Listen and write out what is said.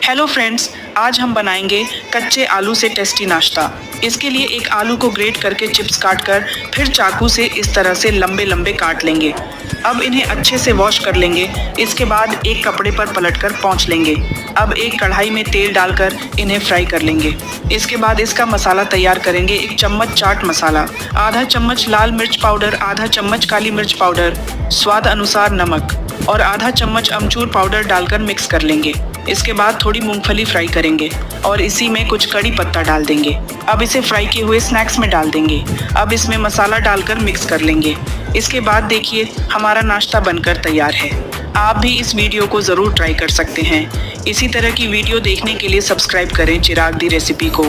Hello friends, आज हम बनाएंगे कच्चे आलू से टेस्टी नाश्ता। इसके लिए एक आलू को ग्रेट करके चिप्स काटकर फिर चाकू से इस तरह से लंबे लंबे काट लेंगे। अब इन्हें अच्छे से वॉश कर लेंगे। इसके बाद एक कपड़े पर पलटकर पोंछ लेंगे। अब एक कढ़ाई में तेल डालकर इन्हें फ्राई कर लेंगे। इसके बाद इसका मसाला तैयार करेंगे। 1 चम्मच चाट मसाला, आधा चम्मच लाल मिर्च पाउडर, आधा चम्मच काली मिर्च पाउडर, स्वाद अनुसार नमक और आधा चम्मच अमचूर पाउडर डालकर मिक्स कर लेंगे। इसके बाद थोड़ी मूंगफली फ्राई करेंगे और इसी में कुछ कड़ी पत्ता डाल देंगे। अब इसे फ्राई किए हुए स्नैक्स में डाल देंगे। अब इसमें मसाला डालकर मिक्स कर लेंगे। इसके बाद देखिए हमारा नाश्ता बनकर तैयार है। आप भी इस वीडियो को ज़रूर ट्राई कर सकते हैं। इसी तरह की वीडियो देखने के लिए सब्सक्राइब करें चिराग दी रेसिपी को।